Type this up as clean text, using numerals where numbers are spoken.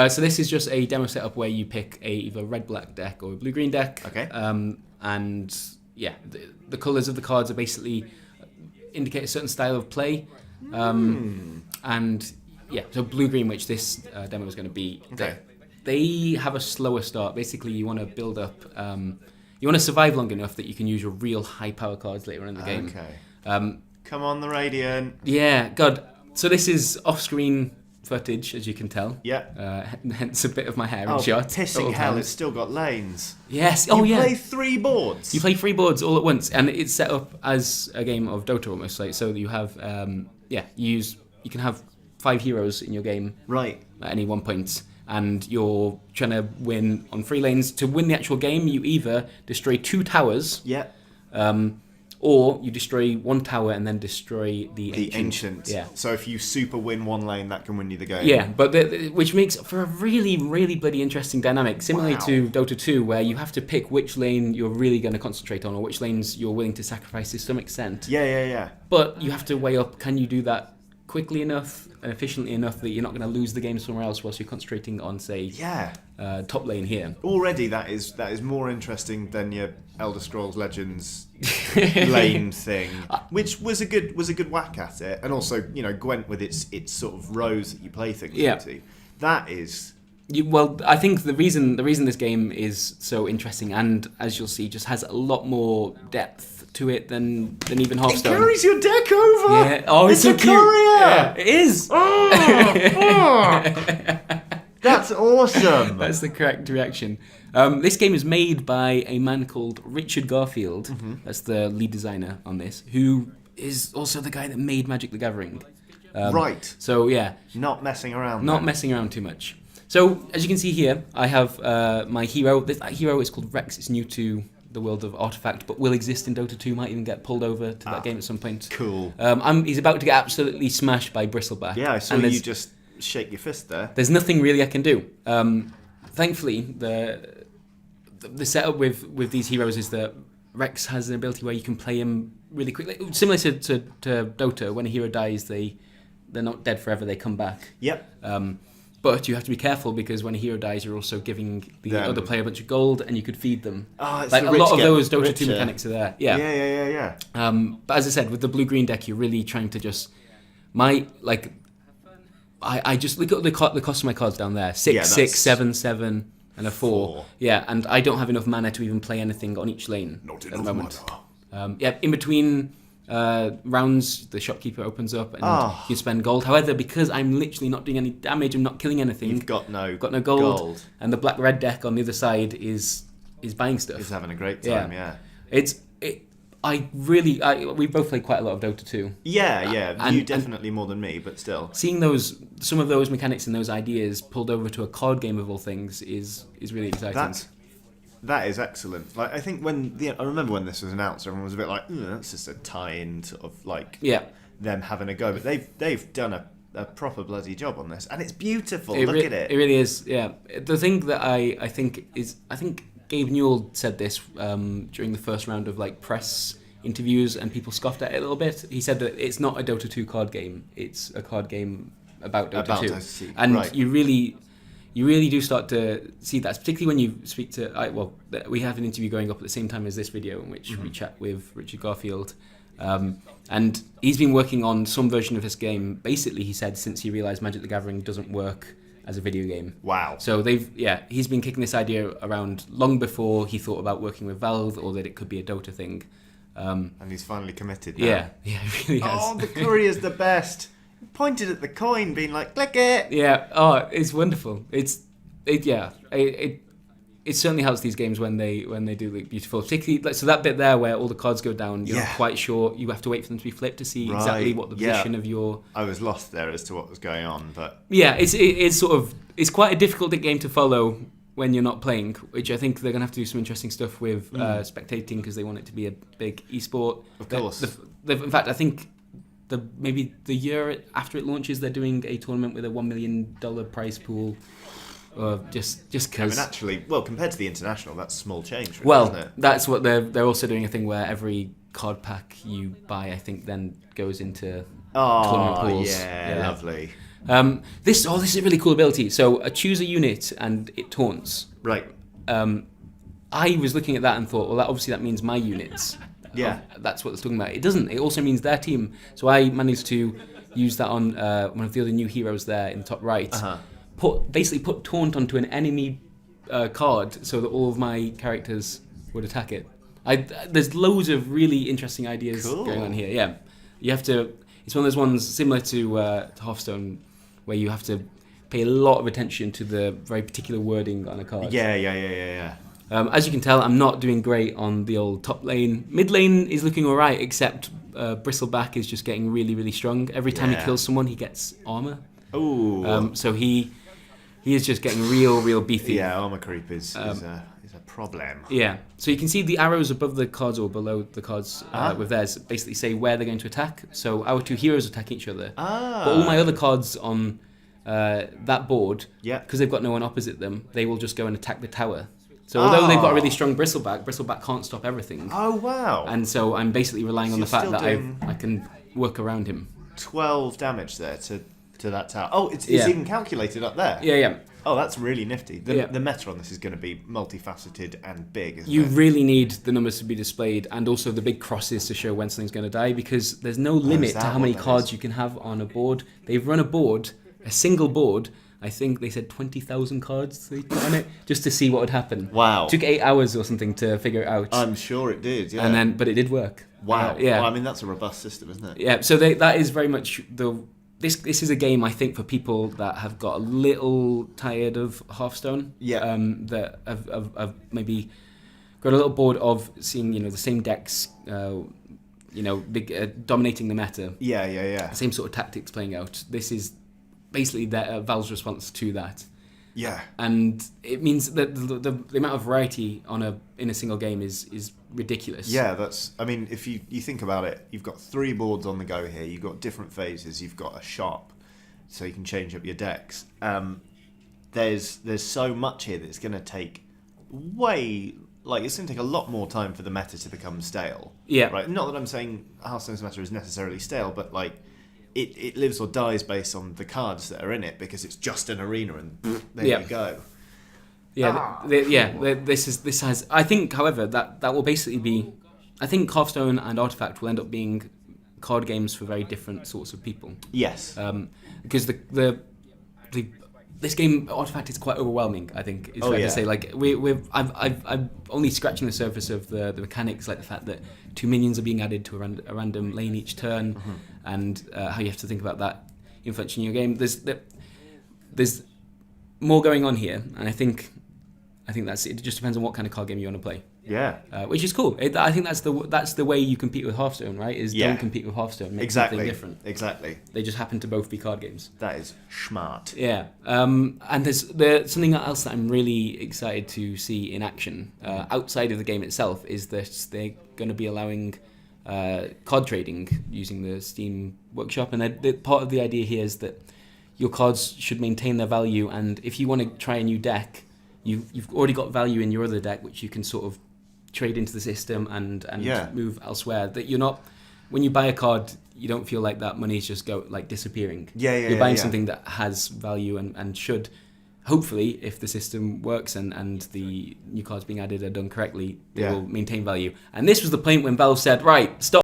So this is just a demo setup where you pick either red-black deck or a blue-green deck. Okay. And yeah, the colours of the cards are basically indicate a certain style of play. And yeah, so blue-green, which this demo is going to be, they have a slower start. Basically, you want to build up, you want to survive long enough that you can use your real high-power cards later on in the game. Okay. Come on, the Radiant. Yeah, God. So this is off-screen footage, as you can tell. Yeah. Hence a bit of my hair in shot. Pissing hell, it's still got lanes. Yes. You play 3 boards. You play 3 boards all at once, and it's set up as a game of Dota almost. Like, so you have, you can have 5 heroes in your game. Right. At any one point, and you're trying to win on 3 lanes. To win the actual game, you either destroy 2 towers. Yeah. Or you destroy 1 tower and then destroy the ancient. Yeah. So if you super win 1 lane, that can win you the game. Yeah, but which makes for a really, really bloody interesting dynamic, similarly to Dota 2, where you have to pick which lane you're really going to concentrate on, or which lanes you're willing to sacrifice to some extent. Yeah. But you have to weigh up: can you do that quickly enough and efficiently enough that you're not going to lose the game somewhere else whilst you're concentrating on, say, top lane here. Already that is more interesting than your Elder Scrolls Legends lane thing, which was a good whack at it, and also Gwent with its sort of rows that you play things into. That is. Well, I think the reason this game is so interesting, and as you'll see, just has a lot more depth to it than even Hearthstone. It carries your deck over. Yeah. Oh, it's so a cute. courier. Yeah, it is. That's awesome. That's the correct reaction. This game is made by a man called Richard Garfield. Mm-hmm. That's the lead designer on this, who is also the guy that made Magic the Gathering. Right. So yeah, not messing around. Not messing around too much. So as you can see here, I have my hero. This hero is called Rex. It's new to the world of Artifact, but will exist in Dota 2. Might even get pulled over to that game at some point. Cool. He's about to get absolutely smashed by Bristleback. Yeah, I saw you just shake your fist there. There's nothing really I can do. Thankfully, the setup with these heroes is that Rex has an ability where you can play him really quickly. Similar to Dota, when a hero dies, they're not dead forever, they come back. Yep. But you have to be careful because when a hero dies, you're also giving the other player a bunch of gold, and you could feed them. Oh, it's like a lot of those Dota richer. 2 mechanics are there. Yeah. But as I said, with the blue-green deck, you're really trying to just I just look at the cost of my cards down there: 6, 6, 7, 7, and a 4. Yeah, and I don't have enough mana to even play anything on each lane at the moment. In between rounds, the shopkeeper opens up and you spend gold. However, because I'm literally not doing any damage, I'm not killing anything. You've got no gold. And the black-red deck on the other side is buying stuff. He's having a great time. Yeah. We both played quite a lot of Dota 2. Yeah. You definitely more than me, but still. Seeing some of those mechanics and those ideas pulled over to a card game of all things is really exciting. That is excellent. Like, I think I remember when this was announced, everyone was a bit like, that's just a tie-in sort of them having a go. But they've done a proper bloody job on this, and it's beautiful. Look at it. It really is. Yeah. The thing that I think Gabe Newell said this during the first round of press interviews, and people scoffed at it a little bit. He said that it's not a Dota 2 card game; it's a card game about Dota 2, and you really do start to see that, particularly when you speak to. We have an interview going up at the same time as this video, in which we chat with Richard Garfield, and he's been working on some version of this game. Basically, he said since he realised Magic the Gathering doesn't work as a video game. Wow. So he's been kicking this idea around long before he thought about working with Valve or that it could be a Dota thing. And he's finally committed now. Yeah, he really has. Oh, the courier's the best. Pointed at the coin, being like, click it. Yeah. Oh, it's wonderful. It certainly helps these games when they do look beautiful. Particularly, so that bit there where all the cards go down, you're not quite sure. You have to wait for them to be flipped to see exactly what the position of your. I was lost there as to what was going on, but it's quite a difficult game to follow when you're not playing, which I think they're gonna have to do some interesting stuff with spectating, because they want it to be a big esport. Of course. In fact, I think maybe the year after it launches, they're doing a tournament with a $1 million prize pool. Just because. I mean, actually, compared to the international, that's small change, really, isn't it? That's what they're also doing, a thing where every card pack you buy, I think, then goes into tournament pools. Yeah, lovely. This is a really cool ability. So choose a unit and it taunts. Right. I was looking at that and thought, well, obviously that means my units. Yeah. That's what it's talking about. It doesn't. It also means their team. So I managed to use that on one of the other new heroes there in the top right. Basically put taunt onto an enemy card so that all of my characters would attack it. There's loads of really interesting ideas going on here. Yeah, you have to. It's one of those ones similar to Hearthstone, where you have to pay a lot of attention to the very particular wording on a card. Yeah. As you can tell, I'm not doing great on the old top lane. Mid lane is looking alright, except Bristleback is just getting really, really strong. Every time he kills someone, he gets armor. Ooh. So he is just getting real beefy. Yeah, armor creep is a problem. Yeah. So you can see the arrows above the cards or below the cards with theirs basically say where they're going to attack. So our two heroes attack each other. But all my other cards on that board, because they've got no one opposite them, they will just go and attack the tower. So although they've got a really strong Bristleback can't stop everything. Oh, wow. And so I'm basically relying on the fact that I can work around him. 12 damage there to that tower. Oh, it's even calculated up there. Yeah. Oh, that's really nifty. The meta on this is going to be multifaceted and big, isn't You it? really need the numbers to be displayed and also the big crosses to show when something's going to die, because there's no limit to how many cards you can have on a board. They've run a single board, I think they said 20,000 cards they put on it, just to see what would happen. Wow. It took 8 hours or something to figure it out. I'm sure it did, yeah. But it did work. Wow. Yeah. Well, I mean, that's a robust system, isn't it? Yeah, so that is very much This is a game, I think, for people that have got a little tired of Hearthstone. Yeah. That have maybe got a little bored of seeing, the same decks, dominating the meta. Yeah. Same sort of tactics playing out. This is basically Valve's response to that. Yeah. And it means that the amount of variety in a single game is ridiculous. Yeah, if you think about it, you've got 3 boards on the go here, you've got different phases, you've got a shop, so you can change up your decks. There's so much here that's going to take it's going to take a lot more time for the meta to become stale. Yeah. Right? Not that I'm saying Hearthstone's meta is necessarily stale, but it lives or dies based on the cards that are in it, because it's just an arena and there you go. This has. I think, however, that will basically be. I think Hearthstone and Artifact will end up being card games for very different sorts of people. Yes. Because this game Artifact is quite overwhelming. I think it's fair to say. I'm only scratching the surface of the mechanics, like the fact that 2 minions are being added to a random lane each turn, and how you have to think about that influencing your game. There's more going on here, and I think that's it. It just depends on what kind of card game you want to play. Yeah. Which is cool. I think that's the way you compete with Hearthstone, right? Don't compete with Hearthstone. Make something different. Exactly. They just happen to both be card games. That is smart. Yeah. And there's something else that I'm really excited to see in action outside of the game itself is that they're going to be allowing card trading using the Steam Workshop, and part of the idea here is that your cards should maintain their value, and if you want to try a new deck, you've already got value in your other deck, which you can sort of trade into the system and move elsewhere. That you're not, when you buy a card, you don't feel like that money's just disappearing. You're buying something that has value and should, hopefully, if the system works and the new cards being added are done correctly, they will maintain value. And this was the point when Valve said, right, stop